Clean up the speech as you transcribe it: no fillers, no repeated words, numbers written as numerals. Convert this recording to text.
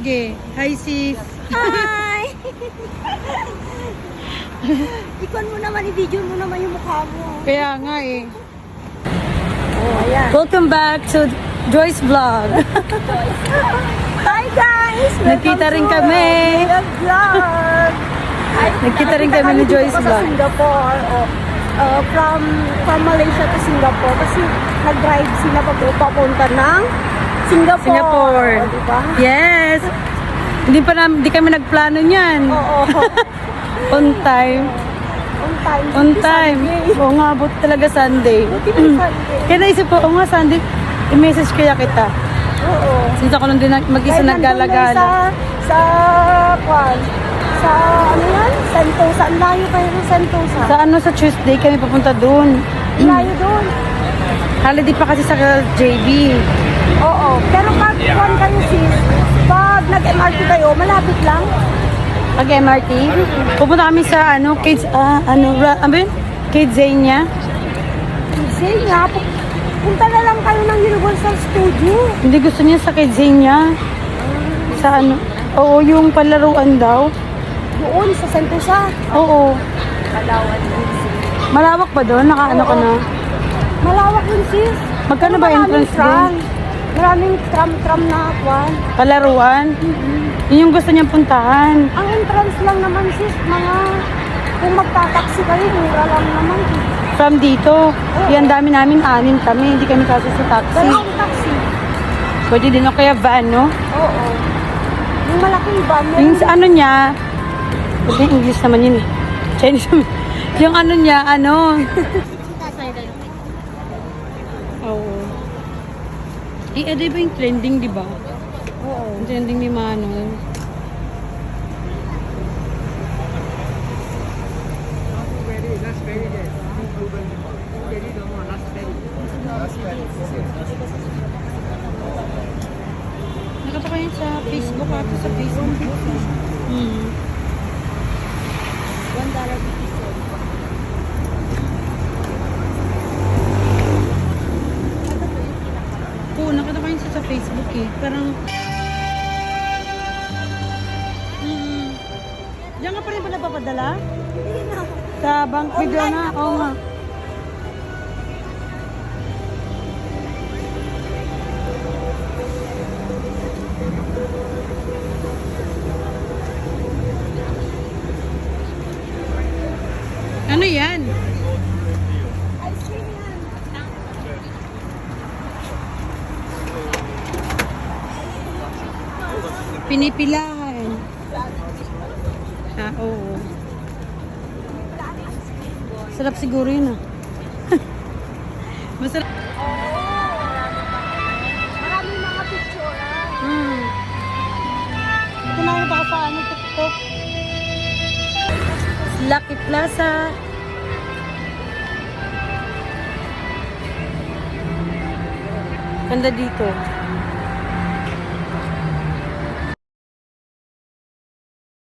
Sige. Hi, sis. Hi! Ikon mo naman, i-video mo naman yung mukha mo. Kaya nga eh. Oh, ayan. Welcome back to Joyce Vlog. Hi guys! Nagkita rin kami. Vlog! Nagkita rin kami ni Joyce Sa Vlog. Singapore. From Malaysia to Singapore. Kasi nag-drive sila papunta ng Singapore. Singapore. O, diba? Yes. Hindi kami nagplano niyan. Oo. On time. On time. On time. Sunday. Oo nga, buti talaga Sunday. Buti na Sunday. Kaya naisip ko, oo nga Sunday, i-message kaya kita. Oo. Since ako lang din mag-isa Dahil nandun naggalagala. Sa ano yan? Sentosa. Ang layo kayo ng Sentosa. Sa Tuesday kami papunta doon. Ang layo doon. Holiday pa kasi sa JB. Oo. Pero pag kayo sis, pag nag-MRT kayo, malapit lang. Pag MRT, pupunta kami sa Kidzania. Kasi nga, punta na lang kayo ng Universal Studio. Hindi gusto niya sa Kidzania. Sa oo, yung palaruan daw. Doon sa Sentosa. Oo. Palawan din sis. Malawak ba doon? Nakaano ka na? Malawak din sis. Magkano ba entrance tram. din? Maraming tram na kwan. Palaruan? Yun yung gusto niyang puntahan. Ang entrance lang naman sis, kung magta-taxi kayo, mura lang naman. From dito, yan dami namin, 6 kami. Hindi kami kasi sa taxi. Pero ang taxi, Pwede din o kaya van, no? oo. Yung malaking van, Yung sa ano niya, pwede English naman yun eh. Chinese naman. Yung ano niya, Oo. Eh, ano ba yung trending, di ba? Oo. Yung trending ni Manong. Nakita ko yun sa Facebook ato sa Facebook. Oo, nakita ko yun sa Facebook eh. Parang... Diyan ka pa rin pala papadala? Hindi na. Sa bank video Online na? ako. Oo nga. Ano yan? Ice cream yan. Pinipilahan. Oo. Sarap siguro yun ah. Masarap. Maraming mga picture. Ito na ako sa TikTok. Lucky Plaza. Ganda dito.